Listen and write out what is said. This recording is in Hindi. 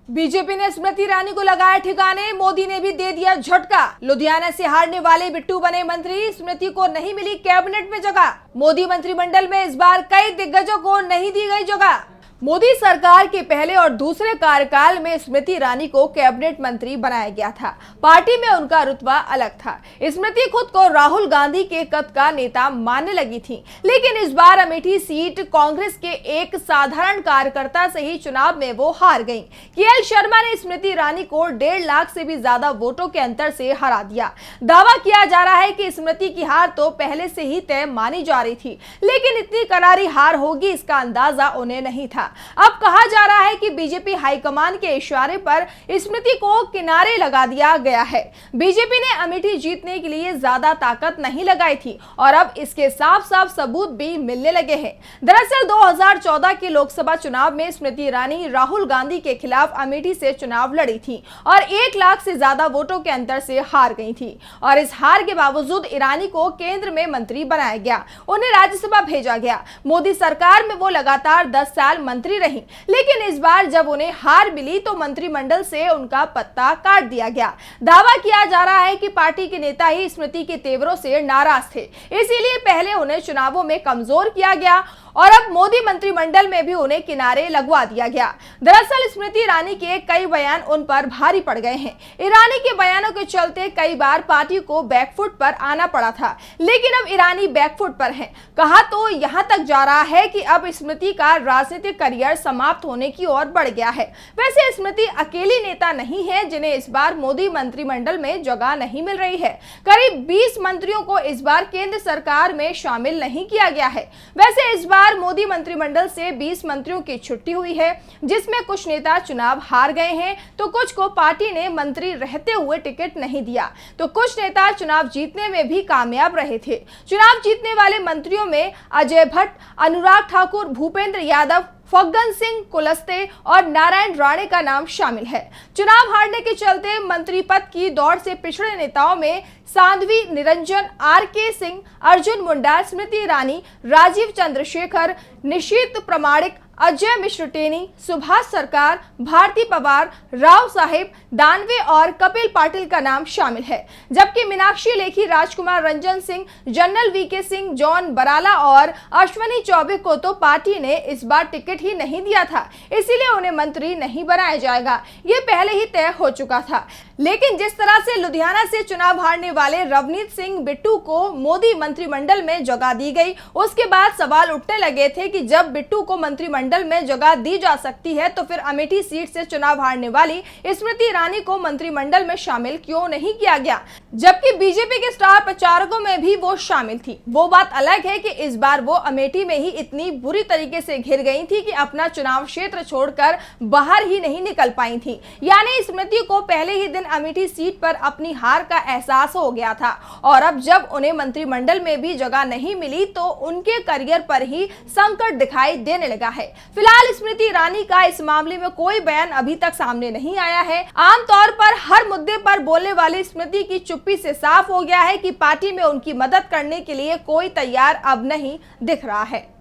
बीजेपी ने स्मृति ईरानी को लगाया ठिकाने, मोदी ने भी दे दिया झटका। लुधियाना से हारने वाले बिट्टू बने मंत्री, स्मृति को नहीं मिली कैबिनेट में जगह। मोदी मंत्रिमंडल में इस बार कई दिग्गजों को नहीं दी गई जगह। मोदी सरकार के पहले और दूसरे कार्यकाल में स्मृति ईरानी को कैबिनेट मंत्री बनाया गया था। पार्टी में उनका रुतबा अलग था। स्मृति खुद को राहुल गांधी के कद का नेता मानने लगी थी, लेकिन इस बार अमेठी सीट कांग्रेस के एक साधारण कार्यकर्ता से ही चुनाव में वो हार गईं। केएल शर्मा ने स्मृति ईरानी को 1.5 लाख से भी ज्यादा वोटों के अंतर से हरा दिया। दावा किया जा रहा है कि स्मृति की हार तो पहले से ही तय मानी जा रही थी, लेकिन इतनी करारी हार होगी इसका अंदाजा उन्हें नहीं था। अब कहा जा रहा है कि बीजेपी हाईकमान के इशारे पर स्मृति को किनारे लगा दिया गया है। बीजेपी ने अमेठी जीतने के लिए ज्यादा ताकत नहीं लगाई थी और अब इसके साफ साफ सबूत भी मिलने लगे हैं। दरअसल 2014 के लोकसभा चुनाव में स्मृति ईरानी राहुल गांधी के खिलाफ अमेठी से चुनाव लड़ी थी और 1 लाख से ज्यादा वोटों के अंतर से हार गई थी और इस हार के बावजूद ईरानी को केंद्र में मंत्री बनाया गया, उन्हें राज्यसभा भेजा गया। मोदी सरकार में वो लगातार 10 साल मंत्री रही, लेकिन इस बार जब उन्हें हार मिली तो मंत्रिमंडल से उनका पत्ता काट दिया गया। दावा किया जा रहा है कि पार्टी के नेता ही स्मृति के तेवरों से नाराज थे, इसीलिए पहले उन्हें चुनावों में कमजोर किया गया और अब मोदी मंत्रिमंडल में भी उन्हें किनारे लगवा दिया गया। दरअसल स्मृति ईरानी के कई बयान उन पर भारी पड़ गए हैं। ईरानी के बयानों के चलते कई बार पार्टी को बैकफुट पर आना पड़ा था, लेकिन अब ईरानी बैकफुट पर हैं। कहा तो यहां तक जा रहा है कि अब स्मृति का राजनीतिक करियर समाप्त होने की ओर बढ़ गया है। वैसे स्मृति अकेली नेता नहीं है जिन्हें इस बार मोदी मंत्रिमंडल में जगह नहीं मिल रही है। करीब 20 मंत्रियों को इस बार केंद्र सरकार में शामिल नहीं किया गया है। वैसे इस बार मोदी मंत्रिमंडल से 20 मंत्रियों की छुट्टी हुई है, जिसमें कुछ नेता चुनाव हार गए हैं तो कुछ को पार्टी ने मंत्री रहते हुए टिकट नहीं दिया, तो कुछ नेता चुनाव जीतने में भी कामयाब रहे थे। चुनाव जीतने वाले मंत्रियों में अजय भट्ट, अनुराग ठाकुर, भूपेंद्र यादव, फग्गन सिंह कुलस्ते और नारायण राणे का नाम शामिल है। चुनाव हारने के चलते मंत्री पद की दौड़ से पिछड़े नेताओं में साध्वी निरंजन, आर.के. सिंह, अर्जुन मुंडा, स्मृति ईरानी, राजीव चंद्रशेखर, निशीत प्रमाणिक, अजय मिश्र टेनी, सुभाष सरकार, भारती पवार, राव साहेब, दानवे और कपिल पाटिल का नाम शामिल है। जबकि Meenakshi Lekhi, Rajkumar Ranjan Singh, general V K. Singh, John Barala और अश्वनी चौबे को तो पार्टी ने इस बार टिकट ही नहीं दिया था, इसीलिए उन्हें मंत्री नहीं बनाया जाएगा, ये पहले ही तय हो चुका था। लेकिन जिस तरह से लुधियाना से चुनाव हारने वाले रवनीत सिंह बिट्टू को मोदी मंत्रिमंडल में जगह दी गई, उसके बाद सवाल उठने लगे थे कि जब बिट्टू को मंत्रिमंडल में जगह दी जा सकती है तो फिर अमेठी सीट से चुनाव हारने वाली स्मृति ईरानी को मंत्रिमंडल में शामिल क्यों नहीं किया गया, जबकि बीजेपी के स्टार प्रचारकों में भी वो शामिल थी। वो बात अलग है कि इस बार वो अमेठी में ही इतनी बुरी तरीके से घिर गई थी कि अपना चुनाव क्षेत्र छोड़कर बाहर ही नहीं निकल पाई थी। यानी स्मृति को पहले ही दिन अमेठी सीट पर अपनी हार का एहसास हो गया था और अब जब उन्हें मंत्रिमंडल में भी जगह नहीं मिली तो उनके करियर पर ही संकट दिखाई देने लगा है। फिलहाल स्मृति ईरानी का इस मामले में कोई बयान अभी तक सामने नहीं आया है। आमतौर पर हर मुद्दे पर बोलने वाली स्मृति की चुप्पी से साफ हो गया है कि पार्टी में उनकी मदद करने के लिए कोई तैयार अब नहीं दिख रहा है।